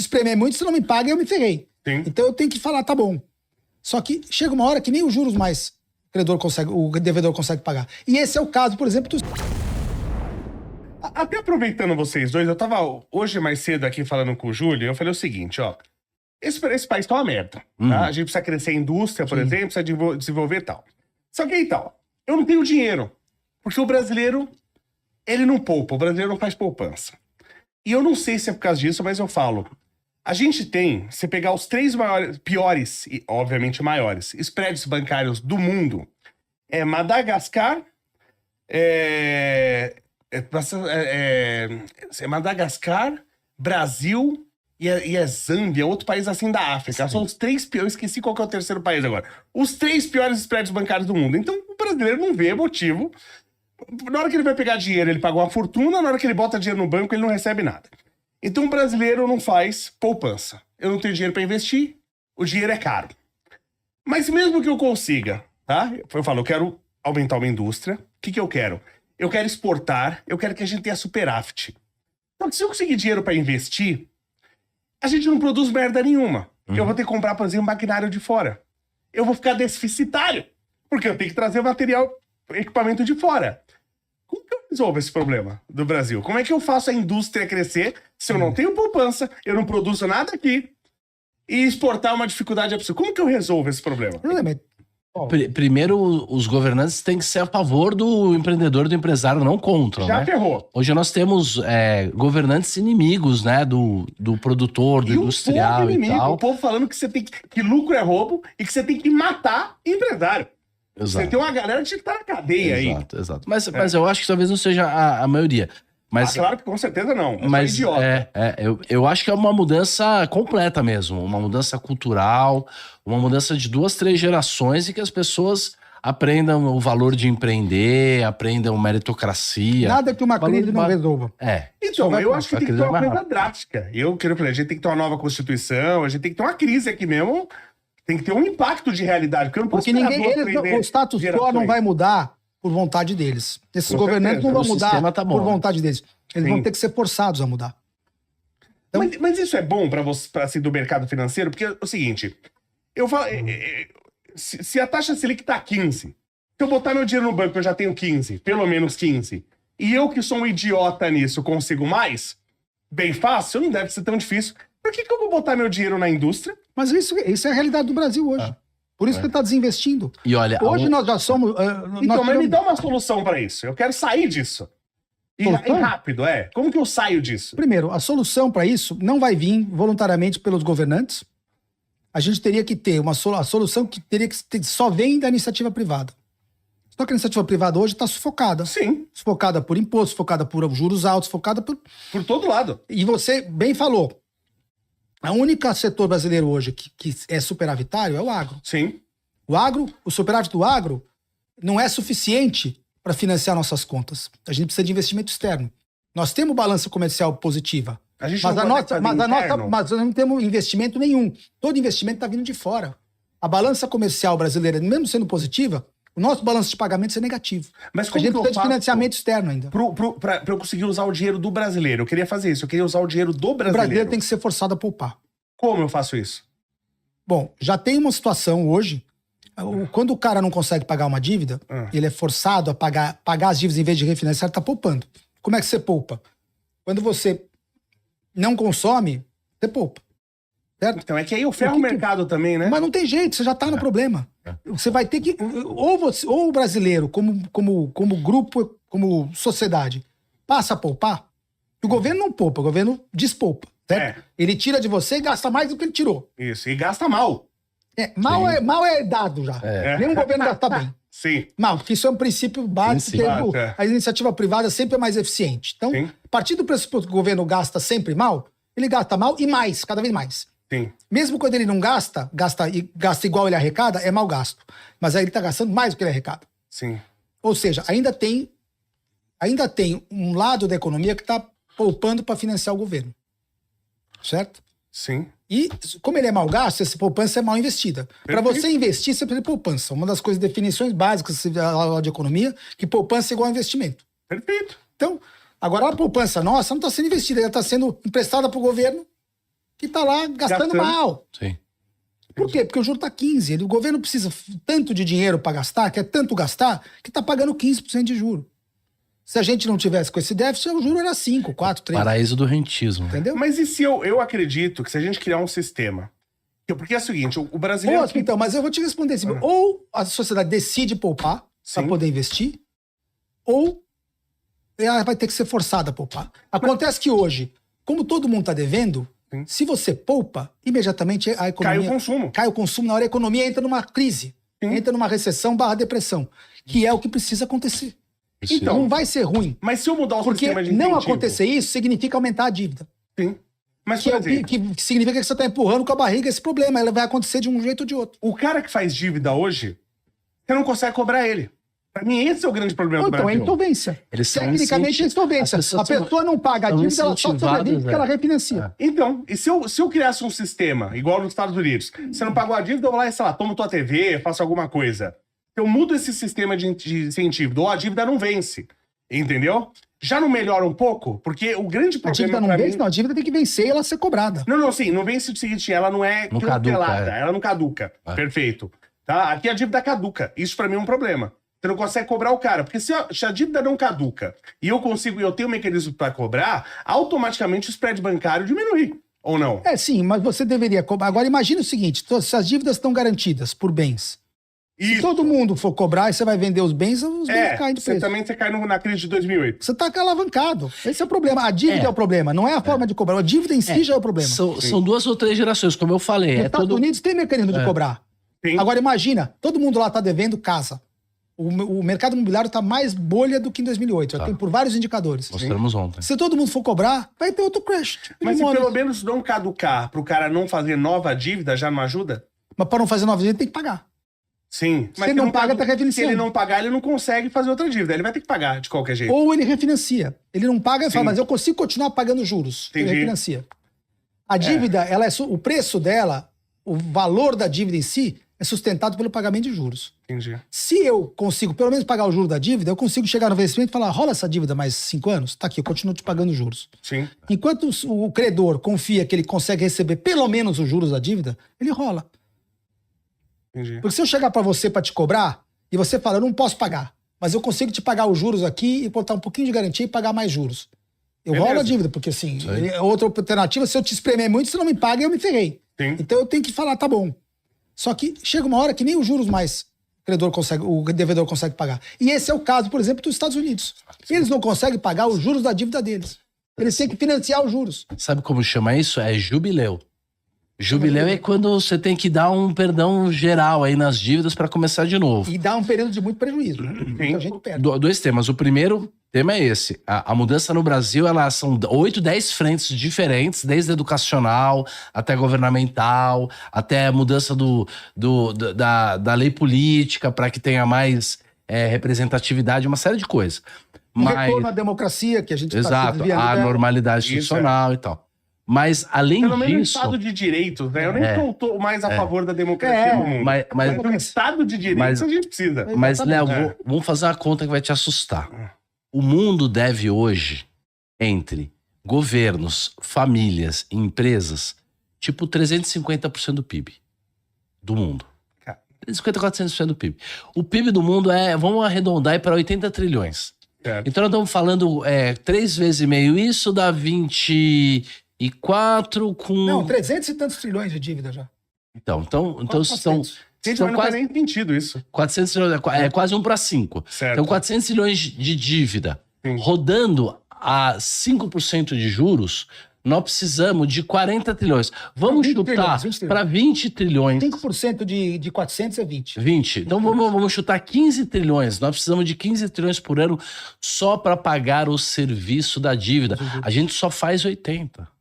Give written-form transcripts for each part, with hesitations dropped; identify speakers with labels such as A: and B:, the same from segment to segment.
A: espremer muito, se não me paga, eu me ferrei.
B: Sim.
A: Então eu tenho que falar, tá bom. Só que chega uma hora que nem os juros mais o devedor consegue pagar. E esse é o caso, por exemplo,
B: Até aproveitando vocês dois, eu tava hoje mais cedo aqui falando com o Júlio, eu falei o seguinte, ó. Esse país tá uma merda, tá? A gente precisa crescer a indústria, por exemplo, precisa desenvolver e tal. Só que aí tal, eu não tenho dinheiro, porque o brasileiro, ele não poupa, o brasileiro não faz poupança. E eu não sei se é por causa disso, mas eu falo, a gente tem, se pegar os 3 piores, e obviamente maiores, spreads bancários do mundo, é Madagascar, Madagascar, Brasil e Zâmbia, outro país assim da África. Sim. São os 3 piores, eu esqueci qual que é o terceiro país agora. Os 3 piores spreads bancários do mundo. Então o brasileiro não vê motivo. Na hora que ele vai pegar dinheiro, ele paga uma fortuna, na hora que ele bota dinheiro no banco, ele não recebe nada. Então o brasileiro não faz poupança. Eu não tenho dinheiro para investir, o dinheiro é caro. Mas mesmo que eu consiga, tá? Eu falo, eu quero aumentar uma indústria. O que eu quero? Eu quero exportar, eu quero que a gente tenha superávit. Então, se eu conseguir dinheiro para investir, a gente não produz merda nenhuma. Eu vou ter que comprar, por exemplo, maquinário de fora. Eu vou ficar deficitário, porque eu tenho que trazer equipamento de fora. Como que eu resolvo esse problema do Brasil? Como é que eu faço a indústria crescer se eu não tenho poupança, eu não produzo nada aqui e exportar é uma dificuldade absurda? Como que eu resolvo esse problema?
C: Primeiro, os governantes têm que ser a favor do empreendedor, do empresário, não contra,
B: Já
C: né?
B: ferrou.
C: Hoje nós temos governantes inimigos, né? Do produtor, do industrial e tal.
B: O povo falando que lucro é roubo e que você tem que matar empresário.
C: Exato.
B: Você tem uma galera que tá na cadeia aí.
C: Exato. Mas eu acho que talvez não seja a maioria. Mas,
B: claro que com certeza não.
C: Mas
B: idiota.
C: Eu acho que é uma mudança completa mesmo. Uma mudança cultural, uma mudança de 2, 3 gerações e que as pessoas aprendam o valor de empreender, aprendam meritocracia.
A: Nada que uma crise não resolva.
B: Então, eu acho que tem que ter uma coisa drástica. Eu quero falar, a gente tem que ter uma nova Constituição, a gente tem que ter uma crise aqui mesmo, tem que ter um impacto de realidade. Porque
A: o status quo não vai mudar por vontade deles. Esses governantes não vão mudar por vontade deles. Eles vão ter que ser forçados a mudar.
B: Então, mas isso é bom para você, assim, do mercado financeiro? Porque é o seguinte, eu falo, se a taxa Selic tá 15, se eu botar meu dinheiro no banco eu já tenho 15, pelo menos 15, e eu que sou um idiota nisso consigo mais, bem fácil, não deve ser tão difícil. Por que eu vou botar meu dinheiro na indústria?
A: Mas isso é a realidade do Brasil hoje. Por isso que ele está desinvestindo.
C: E olha,
A: hoje nós já somos...
B: mas me dá uma solução para isso. Eu quero sair disso. E rápido, Como que eu saio disso?
A: Primeiro, a solução para isso não vai vir voluntariamente pelos governantes. A gente teria que ter a solução que teria que só vem da iniciativa privada. Só que a iniciativa privada hoje está sufocada.
B: Sim.
A: Sufocada por imposto, sufocada por juros altos, sufocada por
B: todo lado.
A: E você bem falou. A única setor brasileiro hoje que é superavitário é o agro.
B: Sim.
A: O superávit do agro não é suficiente para financiar nossas contas. A gente precisa de investimento externo. Nós temos balança comercial positiva. Mas nós não temos investimento nenhum. Todo investimento está vindo de fora. A balança comercial brasileira, mesmo sendo positiva, o nosso balanço de pagamentos é negativo.
B: Mas
A: a gente precisa de financiamento externo ainda.
B: Para eu conseguir usar o dinheiro do brasileiro, eu queria fazer isso. Eu queria usar o dinheiro do brasileiro.
A: O brasileiro tem que ser forçado a poupar.
B: Como eu faço isso?
A: Bom, já tem uma situação hoje, quando o cara não consegue pagar uma dívida, ele é forçado a pagar as dívidas em vez de refinanciar, ele tá poupando. Como é que você poupa? Quando você não consome, você poupa. Certo?
B: Então é que aí eu ferro o mercado também, né?
A: Mas não tem jeito, você já tá no problema. Você vai ter que... Ou o brasileiro, como grupo, como sociedade, passa a poupar. O governo não poupa, o governo despoupa. Certo? Ele tira de você e gasta mais do que ele tirou.
B: Isso, e gasta mal.
A: Mal é dado já. Nenhum governo gasta bem.
B: Sim.
A: Mal, porque isso é um princípio básico, que a iniciativa privada sempre é mais eficiente. Então, a partir do pressuposto que o governo gasta sempre mal, ele gasta mal e mais, cada vez mais.
B: Sim.
A: Mesmo quando ele não gasta igual ele arrecada, é mal gasto. Mas aí ele está gastando mais do que ele arrecada.
B: Sim.
A: Ou seja, ainda tem um lado da economia que está poupando para financiar o governo. Certo?
B: Sim.
A: E, como ele é mal gasto, essa poupança é mal investida. Para você investir, você precisa de poupança. Uma das coisas, definições básicas da aula de economia, que poupança é igual a investimento.
B: Perfeito.
A: Então, agora a poupança nossa não está sendo investida, ela está sendo emprestada para o governo que tá lá gastando mal.
C: Sim.
A: Por quê? Porque o juro tá 15. O governo precisa tanto de dinheiro para gastar, quer tanto gastar, que tá pagando 15% de juro. Se a gente não tivesse com esse déficit, o juro era 5, 4, 3.
C: Paraíso do rentismo.
A: Entendeu?
B: Mas e se eu acredito que se a gente criar um sistema... Porque é o seguinte, o brasileiro...
A: Então, mas eu vou te responder assim. Ou a sociedade decide poupar para poder investir, ou ela vai ter que ser forçada a poupar. Acontece que hoje, como todo mundo tá devendo, se você poupa, imediatamente a economia...
B: Cai o consumo.
A: Cai o consumo, na hora a economia entra numa crise. Entra numa recessão / depressão. Que é o que precisa acontecer. Então, não vai ser ruim.
B: Mas se eu mudar o sistema de
A: incentivo... Porque não
B: incentivo...
A: acontecer isso significa aumentar a dívida.
B: Sim. Mas,
A: que significa que você está empurrando com a barriga esse problema. Ela vai acontecer de um jeito ou de outro.
B: O cara que faz dívida hoje, você não consegue cobrar ele. Pra mim, esse é o grande problema do Brasil.
A: Então, é insolvência. Tecnicamente, é insolvência. A pessoa não paga a dívida, ela só sobrevive porque ela refinancia.
B: Então, e se eu criasse um sistema, igual nos Estados Unidos, você não pagou a dívida, eu vou lá e, sei lá, tomo tua TV, faço alguma coisa. Eu mudo esse sistema de incentivo, dou a dívida não vence. Entendeu? Já não melhora um pouco? Porque o grande problema...
A: A dívida não vence? Não, a dívida tem que vencer e ela ser cobrada.
B: Não, sim, não vence o seguinte, ela não é cancelada, ela não caduca. Perfeito. Tá? Aqui a dívida caduca. Isso pra mim é um problema. Você não consegue cobrar o cara. Porque se a dívida não caduca e eu tenho um mecanismo pra cobrar, automaticamente o spread bancário diminui. Ou não?
A: Sim, mas você deveria cobrar. Agora imagina o seguinte, se as dívidas estão garantidas por bens...
B: Isso.
A: Se todo mundo for cobrar e você vai vender os bens caem de preço.
B: Você cai na crise de 2008.
A: Você tá alavancado. Esse é o problema. A dívida é o problema, não é a forma de cobrar. A dívida em si já é o problema.
C: São 2 ou 3 gerações, como eu falei.
A: Nos Estados Unidos tem mecanismo de cobrar.
B: Sim.
A: Agora imagina, todo mundo lá tá devendo casa. O mercado imobiliário tá mais bolha do que em 2008. Já tem por vários indicadores.
C: Mostramos ontem.
A: Se todo mundo for cobrar, vai ter outro crash.
B: Mas se pelo menos não caducar pro cara não fazer nova dívida, já não ajuda?
A: Mas para não fazer nova dívida tem que pagar.
B: Sim.
A: Se ele não paga, tá refinanciando.
B: Se ele não pagar, ele não consegue fazer outra dívida. Ele vai ter que pagar de qualquer jeito.
A: Ou ele refinancia. Ele não paga e fala, mas eu consigo continuar pagando juros.
B: Entendi.
A: Ele refinancia. A dívida, o preço dela, o valor da dívida em si, é sustentado pelo pagamento de juros.
B: Entendi.
A: Se eu consigo, pelo menos, pagar o juro da dívida, eu consigo chegar no vencimento e falar, rola essa dívida mais 5 anos? Tá aqui, eu continuo te pagando juros.
B: Sim.
A: Enquanto o credor confia que ele consegue receber pelo menos os juros da dívida, ele rola.
B: Entendi.
A: Porque se eu chegar pra você pra te cobrar e você fala, eu não posso pagar, mas eu consigo te pagar os juros aqui e botar um pouquinho de garantia e pagar mais juros. Eu rolo a dívida, porque assim, outra alternativa, se eu te espremer muito, você não me paga e eu me ferrei.
B: Sim.
A: Então eu tenho que falar, tá bom. Só que chega uma hora que nem os juros mais o devedor consegue pagar. E esse é o caso, por exemplo, dos Estados Unidos. Eles não conseguem pagar os juros da dívida deles. Eles têm que financiar os juros.
C: Sabe como chama isso? É jubileu. Jubileu é quando você tem que dar um perdão geral aí nas dívidas para começar de novo.
A: E dá um período de muito prejuízo, né? Muita gente perde.
C: 2 temas. O primeiro tema é esse. A mudança no Brasil, são 8, 10 frentes diferentes, desde educacional até governamental, até a mudança da lei política para que tenha mais representatividade, uma série de coisas.
A: Retorno à democracia, que a gente
C: está se desviando a normalidade institucional e tal. Mas, além disso...
B: Pelo menos Estado de Direito, né? Eu nem tô mais a favor da democracia no mundo. Mas um Estado de Direito a gente precisa.
C: Mas, Léo, vamos fazer uma conta que vai te assustar. O mundo deve hoje, entre governos, famílias e empresas, tipo 350% do PIB do mundo. 350, 400% do PIB. O PIB do mundo vamos arredondar para 80 trilhões.
B: Certo.
C: Então, nós estamos falando 3 vezes e meio isso, dá 24 com...
A: Não, 300 e tantos trilhões de dívida já.
C: Então são...
B: Gente, mas não faz nem sentido isso.
C: 400 trilhões, é quase 1 para 5.
B: Certo.
C: Então, 400 trilhões de dívida.
B: Sim.
C: Rodando a 5% de juros, nós precisamos de 40 trilhões. Vamos chutar para 20 trilhões.
A: 5% de 400 é 20.
C: 20. Então, vamos chutar 15 trilhões. Nós precisamos de 15 trilhões por ano só para pagar o serviço da dívida. A gente só faz 80.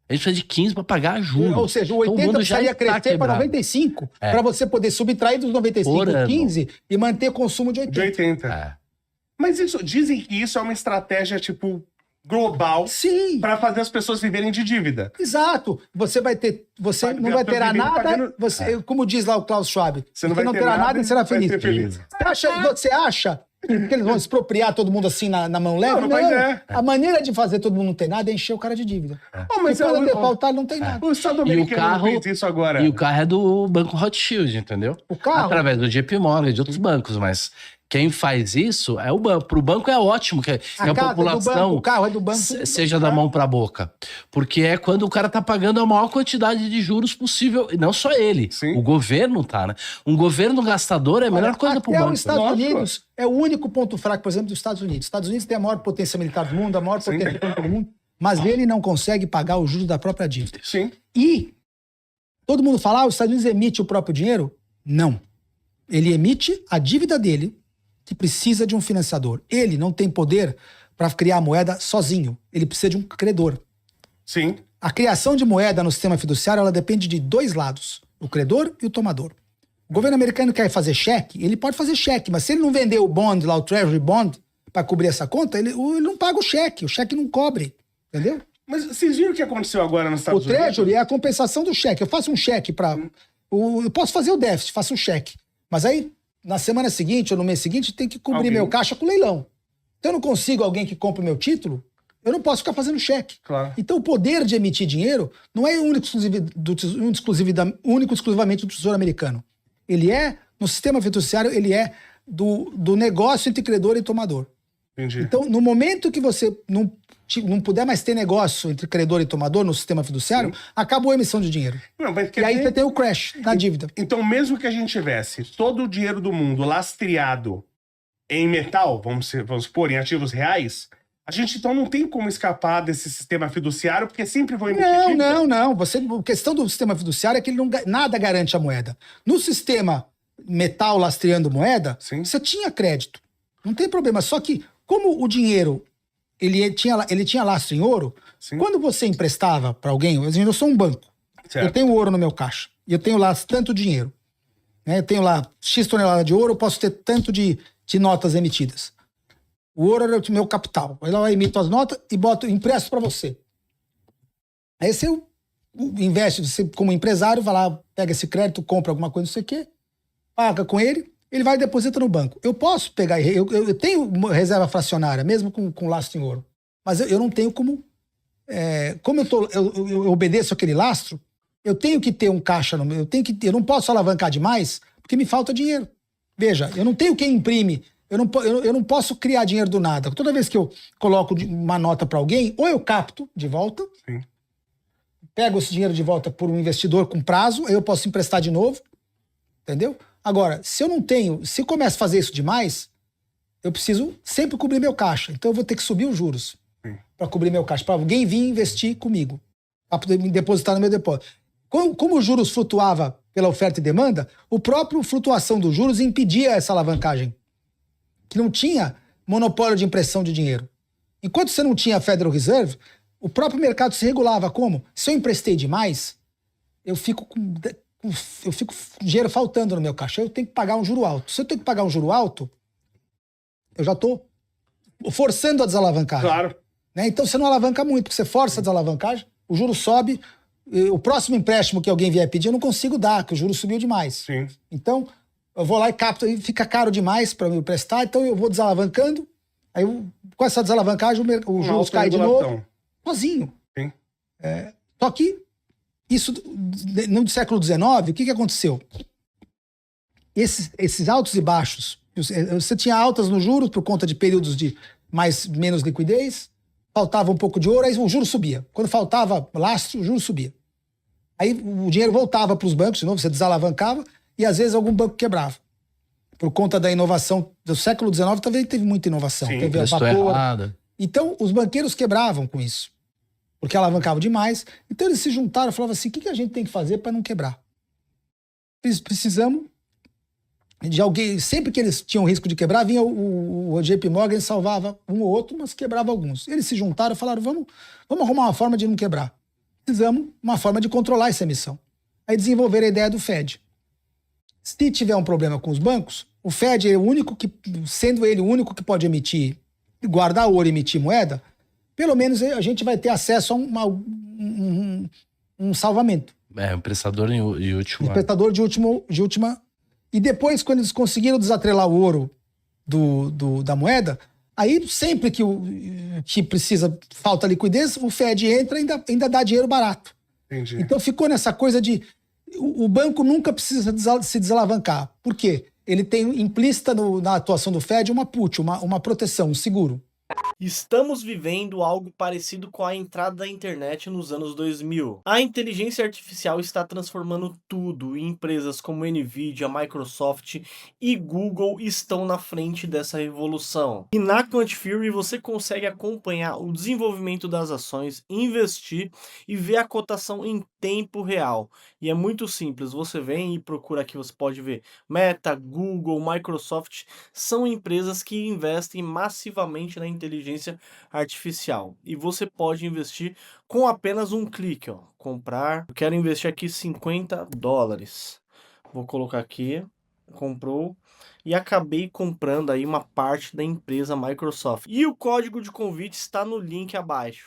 C: A gente precisa de 15 para pagar juros.
A: Ou seja, o 80
C: então,
A: precisaria crescer para 95 para você poder subtrair dos 95 15 e manter consumo de 80.
B: De 80. Mas dizem que isso é uma estratégia, tipo, global para fazer as pessoas viverem de dívida.
A: Exato. Você não vai ter nada, como diz lá o Klaus Schwab, você não terá nada e será feliz. Você acha Porque eles vão expropriar todo mundo assim na mão leve? Não, mas a maneira de fazer todo mundo não ter nada é encher o cara de dívida.
B: Mas
A: quando defaultar, não tem nada.
B: O Estado americano fez isso agora.
C: E o carro é do Banco Rothschild, entendeu?
A: O carro?
C: Através do JP Morgan, de outros bancos, mas... Quem faz isso é o banco. Para o banco é ótimo que a população
A: o carro é do banco,
C: seja da mão para a boca. Porque é quando o cara tá pagando a maior quantidade de juros possível. E não só ele. Sim. O governo tá, né? Um governo gastador é a melhor coisa para o banco.
A: Os Estados Unidos é o único ponto fraco, por exemplo, dos Estados Unidos. Os Estados Unidos tem a maior potência militar do mundo, a maior potência econômica do mundo, mas ele não consegue pagar os juros da própria dívida.
B: Sim.
A: E todo mundo fala, os Estados Unidos emite o próprio dinheiro? Não. Ele emite a dívida dele, que precisa de um financiador. Ele não tem poder para criar a moeda sozinho. Ele precisa de um credor.
B: Sim.
A: A criação de moeda no sistema fiduciário, ela depende de dois lados, o credor e o tomador. O governo americano quer fazer cheque, ele pode fazer cheque, mas se ele não vender o bond, lá o Treasury Bond, para cobrir essa conta, ele não paga o cheque não cobre, entendeu?
B: Mas vocês viram o que aconteceu agora nos Estados Unidos?
A: O Treasury é a compensação do cheque. Eu faço um cheque para... Eu posso fazer o déficit, faço um cheque. Mas aí, na semana seguinte ou no mês seguinte, tem que cobrir meu caixa com leilão. Então eu não consigo alguém que compre o meu título, eu não posso ficar fazendo cheque.
B: Claro.
A: Então o poder de emitir dinheiro não é único exclusivamente do Tesouro Americano. Ele é, no sistema fiduciário, ele é do negócio entre credor e tomador.
B: Entendi.
A: Então, no momento que você não puder mais ter negócio entre credor e tomador no sistema fiduciário, acabou a emissão de dinheiro. E aí você tem o crash na dívida.
B: Então, mesmo que a gente tivesse todo o dinheiro do mundo lastreado em metal, vamos supor, em ativos reais, a gente então não tem como escapar desse sistema fiduciário, porque sempre vão emitir dívida.
A: Não. A questão do sistema fiduciário é que nada garante a moeda. No sistema metal lastreando moeda, você tinha crédito. Não tem problema. Só que, como o dinheiro ele tinha lastro em ouro, quando você emprestava para alguém, eu sou um banco, eu tenho ouro no meu caixa, e eu tenho lá tanto dinheiro, né? Eu tenho lá X tonelada de ouro, eu posso ter tanto de notas emitidas. O ouro era o meu capital. Aí eu emito as notas e empresto para você. Aí você investe, você como empresário, vai lá, pega esse crédito, compra alguma coisa, não sei o quê, paga com ele vai e deposita no banco. Eu posso pegar, eu tenho reserva fracionária, mesmo com lastro em ouro, mas eu não tenho como eu obedeço aquele lastro, eu tenho que ter um caixa no meu, eu não posso alavancar demais, porque me falta dinheiro. Veja, eu não tenho quem imprime, eu não posso criar dinheiro do nada. Toda vez que eu coloco uma nota para alguém, ou eu capto de volta, pego esse dinheiro de volta por um investidor com prazo, aí eu posso emprestar de novo, entendeu? Agora, se eu começo a fazer isso demais, eu preciso sempre cobrir meu caixa. Então eu vou ter que subir os juros para cobrir meu caixa, para alguém vir investir comigo, para poder me depositar no meu depósito. Como os juros flutuava pela oferta e demanda, o próprio flutuação dos juros impedia essa alavancagem, que não tinha monopólio de impressão de dinheiro. Enquanto você não tinha Federal Reserve, o próprio mercado se regulava. Como? Se eu emprestei demais, eu fico com dinheiro faltando no meu caixa, eu tenho que pagar um juro alto. Se eu tenho que pagar um juro alto, eu já estou forçando a desalavancagem.
B: Claro.
A: Né? Então você não alavanca muito, porque você força a desalavancagem, o juro sobe, o próximo empréstimo que alguém vier pedir, eu não consigo dar, porque o juro subiu demais.
B: Sim.
A: Então, eu vou lá e capto, e fica caro demais para me emprestar, então eu vou desalavancando, aí com essa desalavancagem o juros cai de novo, sozinho.
B: Sim.
A: Só que isso, no século XIX, o que aconteceu? Esses altos e baixos, você tinha altas no juros por conta de períodos de menos liquidez, faltava um pouco de ouro, aí o juro subia. Quando faltava lastro, o juro subia. Aí o dinheiro voltava para os bancos, de novo, você desalavancava, e às vezes algum banco quebrava. Por conta da inovação do século XIX, também teve muita inovação.
C: Sim,
A: teve a vapor. Então, os banqueiros quebravam com isso, porque alavancavam demais. Então eles se juntaram e falavam assim, o que a gente tem que fazer para não quebrar? Precisamos de alguém. Sempre que eles tinham risco de quebrar, vinha o JP Morgan, salvava um ou outro, mas quebrava alguns. Eles se juntaram e falaram, vamos arrumar uma forma de não quebrar. Precisamos uma forma de controlar essa emissão. Aí desenvolveram a ideia do Fed. Se tiver um problema com os bancos, o Fed é o único que, sendo ele o único que pode emitir, guardar ouro e emitir moeda, pelo menos a gente vai ter acesso a um salvamento.
C: Um prestador de última.
A: Prestador de última. E depois, quando eles conseguiram desatrelar o ouro da moeda, aí sempre que falta liquidez, o Fed entra e ainda dá dinheiro barato.
B: Entendi.
A: Então ficou nessa coisa de o banco nunca precisa se desalavancar. Por quê? Ele tem implícita na atuação do Fed uma put, uma proteção, um seguro.
D: Estamos vivendo algo parecido com a entrada da internet nos anos 2000. A inteligência artificial está transformando tudo e empresas como Nvidia, Microsoft e Google estão na frente dessa revolução. E na Quantifury você consegue acompanhar o desenvolvimento das ações, investir e ver a cotação em tempo real. E é muito simples, você vem e procura aqui, você pode ver Meta, Google, Microsoft, são empresas que investem massivamente na inteligência artificial. E você pode investir com apenas um clique, ó. Comprar, eu quero investir aqui $50. Vou colocar aqui, comprou. E acabei comprando aí uma parte da empresa Microsoft. E o código de convite está no link abaixo.